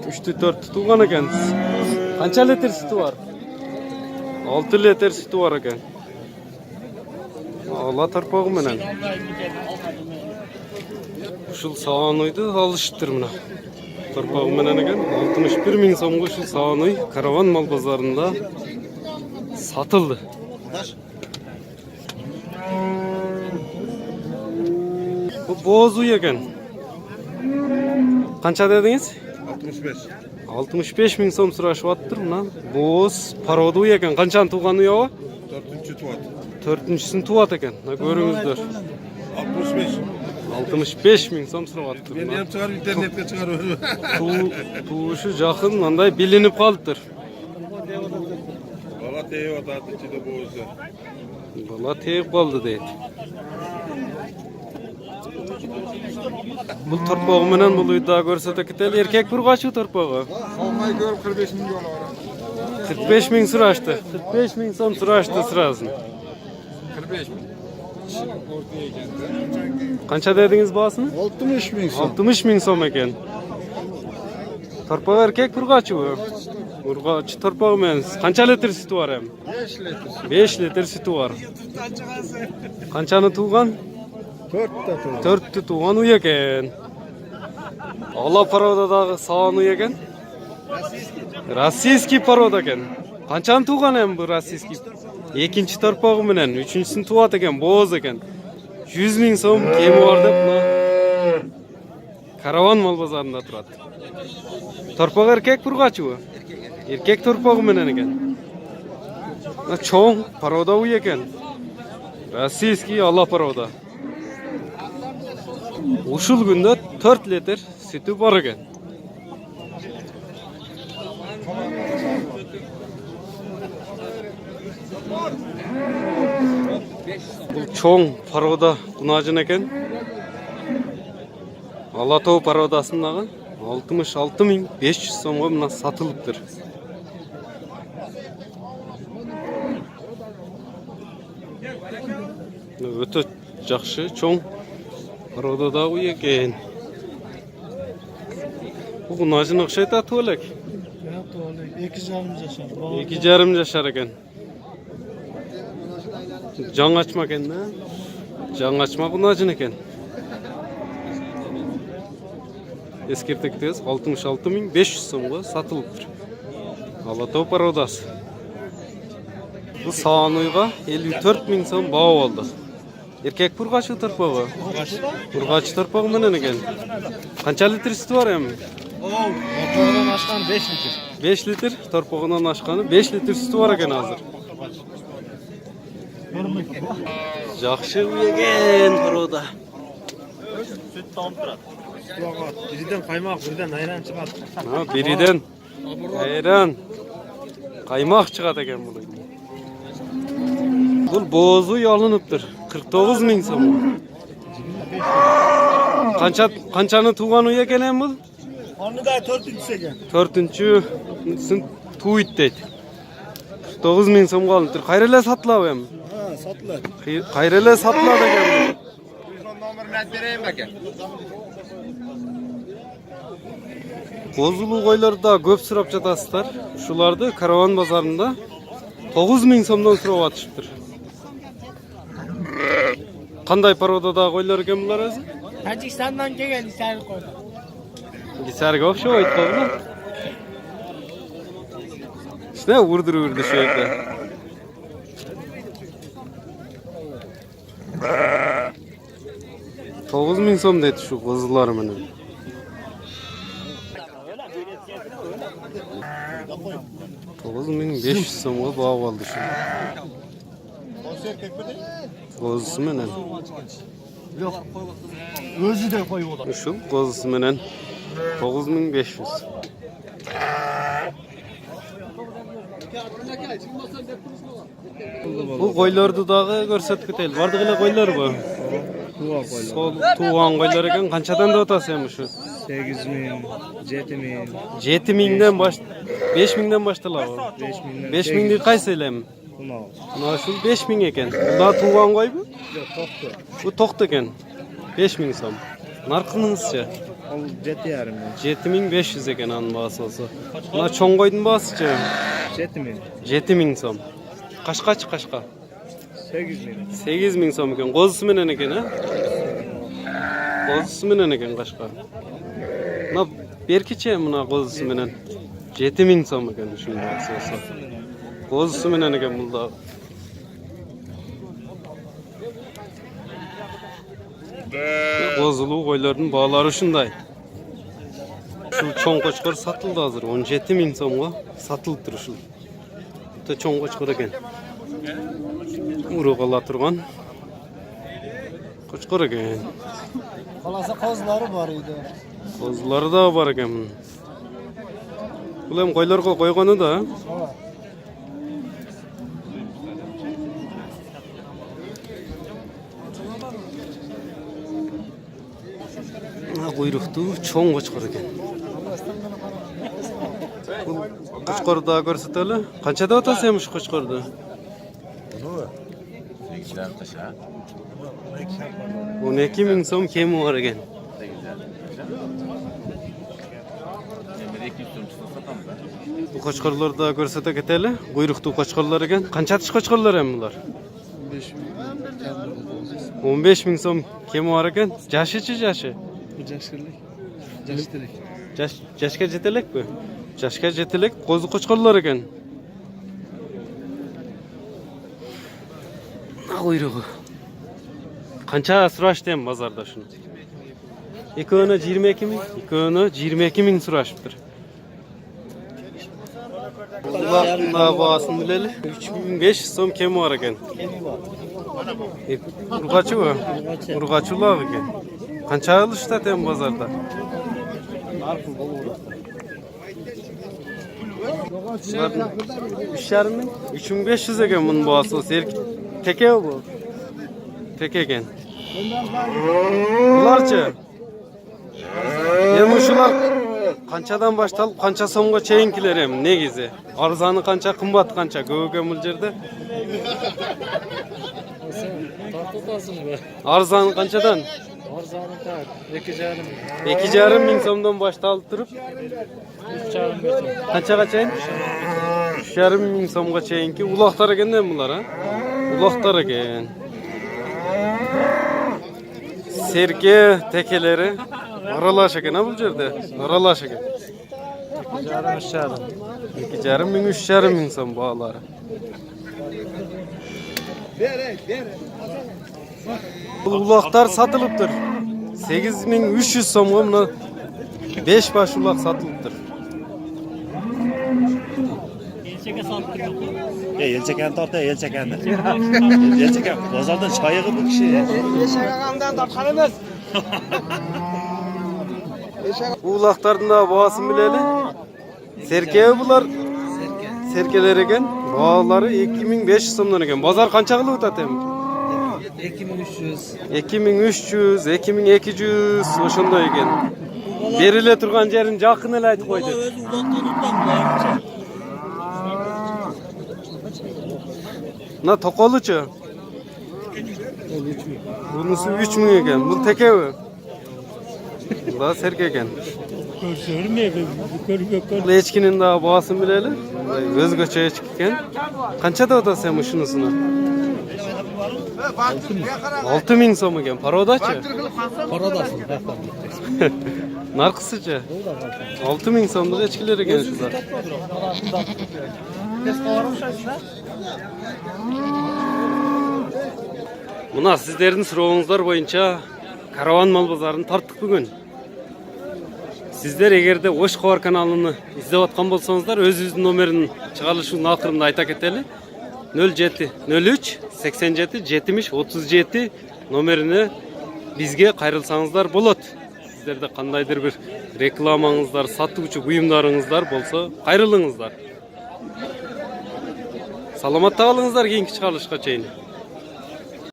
3'tü 4'tü tuğan eken. Kança litr sütü var? 6 litr sütü var eken. Allah tarpağı menen. Uşul sağanoydu alışıptır mına. Tarpağı menen eken 61 bin so'mga uşul sağanoy Karavan mal pazarında satıldı. Bu boz uy eken. Kança dediniz? 65. 65 bin so'm surashıptır mına. Boz paroda uy eken. Kançan tuğan uy o? 4. tuvat. 4-sini tuvat eken. Görüңüzдөр. 65. 65 bin so'm suraptır. Ben hem çıkar internette çıkar. Tuğuşu jakın manday bilinip kalıptır. Valla teyve atatı içinde boğazı. Bala teyip kaldı deydi. Bu torpağı menen bu uyda görsetek tel erkek bir kaçı torpağı? Olmayı görüp 45 milyon var. 45 bin suraştı. 45 bin so'm suraştı sırasını. 45 bin. Kança dediniz basını? 60 bin. 60 bin so'm eken. Torpağı erkek bir kaçı bu? Bir kaçı torpağı menen. Kança litr sütü var hem? 5 litre. 5 litr sütü var. Kançanı tuğan? 4'tü tuğan uy eken. Allah paroda da sağan uy eken. Rossiyskiy paroda eken. Kançanı tuğan hem bu rossiyskiy? Ekinci torpağı menen, üçüncüsünü tuvat eken, boz eken. 100 bin so'm kemi var dep mına Karavan mal pazarında turadi. Torpağı erkek bir kaçı bu? Erkek torpağı menen eken. Çoğun paroda uy eken. Rossiyskiy Allah paroda. Uşul günde 4 litr sütü var eken. Bu çoğun paroda kunacın eken. Alatoğ parodasındağı 66.500 so'mga mına satılıptır. Öte jakşı çoğun parodada uy eken. Bu kunacın akşay tatı olek. 2,5 yaşar eken. Can açmak eken. Can açmak kunacın eken. Eskirtekteyiz 66.500 so'mga satılıptır. Alatoğ parodası. Bu sağanoyga 54 bin so'm bağı oldu. Erkek bir kaçı torpağı? Bir kaçı torpağı menen eken. Kança litr sütü var hem? Torpağından aşkan 5 litre. 5 litr torpağından aşkanı 5 litr sütü var eken hazır. Jakşı uy eken paroda. Süt tamıp turadi. Birinden qaymoq, birinden ayran chiqadi. Ha, birinden ayran, qaymoq chiqadi eken bu. Bu boz uy alınıptır. 49 bin so'm. Kançanı tuğan uy eken hem bu? Onu da 4-üncüsü eken. 4-sini tuğit deydi. 49 bin so'mga alınıptır. Qayrele satılab hem? Ha, satıladi. Qayrele satıladi eken bu. Nomerini vereyim bakayım. Kozulu koyları da köp sırap jatasızlar. Şulardı Karavan pazarında 9 bin so'mdan surap atışıptır. Qanday parodada koylar eken bular o'zi? Tajikistandan kelgan isari qo'y. Gisarga o'xshab aytdi. İşte vurdu şu yerda. To'qqiz ming so'm deydi shu qo'zilar meni. To'qqiz ming 500 so'mga bog' oldi shu. Qo'zisi menen. Yo'q. O'zi de qo'yib oladi. Shu qo'zisi menen 9500. Bu qo'ylarni dag'i ko'rsatib ketaylik. Bardığıyla qo'ylar bu. Sol tuğan qo'ylar ekan. Qanchadan da otasi ham shu? 8 ming, 7 ming. 7 mingdan 5 mingdan baştalab. 5 mingdan. 5 mingni qaysi elam? Mana shu 5 ming ekan. Bunda tuğan qo'y bu? Yo'q, to'xta. Bu to'xta ekan. 5 ming so'm. Narxinizcha? Ол 7,5 мың. 7500 ekan anın bahası olsa. Buna çoğun koydun bahasıcı. 7 мың. 7000 so'm. Kaçkaç kaçka? 8 мың. 8000 so'm ekan. Qo'zisi menen ekan ha? Qo'zisi menen ekan kaçka? Buna berkiçe buna qo'zisi menen. 7000 so'm ekan şunun bahası olsa. Qo'zisi menen ekan bunda. Qozulu qo'ylarning bağlari shunday. Şu çoğun qo'chqor satıldı hazır. 17000 so'mga satılıp turur şu. Bitta çoğun qo'chqor ekan. Urug'ala turgan qo'chqor ekan. Qolasa qozlari bor edi. Qozlari da bor ekan bunun. Bu ham qo'ylarga qo'ygani da. Quyruqdu çoğun qo'chqor ekan. Qo'chqorda ko'rsatali. Qanchada o'tasiz ham shu qo'chqorda? 12000 so'm kemi bor ekan. Bu qo'chqorlarda ko'rsata ketali. Quyruqdu qo'chqorlar ekan. Qancha tish qo'chqorlar ham bular? 15000 so'm kemi bor ekan. Jashichi jashi? Jashga jetelek bu. Jashga jetelek qo'zi qo'chqorlar ekan. Quyruğu. Qancha surashdim bozorda shuni? Ikkovini 22 ming, ikkovini 22 ming surashibdir. Bunlar bahasini bileli 3500 so'm kemi bor ekan. Urg'achi bu. Urg'achilar ekan. Qancha olishadi ham bozorda? 3,5 ming, 3500 ekan bunun bahası. Teke bu. Teke ekan. Bularchi? Hem şular qanchadan baştalib qancha so'mga cheyinkilar ham negizi. Arzoni qancha, qimmat qancha ko'ga mo'ljerde. Arzoni qanchadan? Arzani tak 2,5 мың. 2,5 ming so'mdan baştalib turib 3,5 мың. qanchaga cheyin? 3,5 ming so'mga cheyinki uloqlar ekanda bular ha? Uloqlar ekan. Serke tekeleri aralaş ekan ha bu yerda. Aralaş ekan. 2,5 ming, 3,5 ming so'm bağlari. Bu uloqlar satılıptır. 8300 so'mga buni 5 baş uloq satılıptır. Elçeken torta, elçeken. Elçeken bozordan choyig'i bu kishi. Eshagagamdan tortgan emas. Bu uloqlarning da bahasini bileli. Serke bular. Serkeler ekan. Bahalari 2500 so'mdan ekan. Bozor qancha qilib o'tadi ham? 2300. 2300, 2200 o'shunday ekan. Berile turgan yerini yaqin ele aytib qo'ydi. Na toqoluchi. Bunisi 3000 ekan. Bu teke mi? Bu da serke ekan. Bu echkinin da bahasini bileli. O'zgacha echki ekan. Qanchada o'tasiz ham shunisini? 6000 so'm ekan. Parodachi? Paradasın. Narxisichi? 6000 so'mda echkilar ekan shular. Buna sizlerin soruğunuzlar boyunca Karavan Mal Bazarı'nı tarttık bugün. Sizler egerde Oş Kavar kanalını izlep atkan bolsanızlar özünüzün nomerinin çıkarılışının akırında ayta keteli 07 03 87 70 37 nomerine bizge kayırılsanızlar bolot. Sizlerde kandaydır bir reklamanızlar, satıcı buyumlarınızlar bolsa kayırılыңыздар. Salamat kalыңыздар keyinki çıkarılışka çeyini.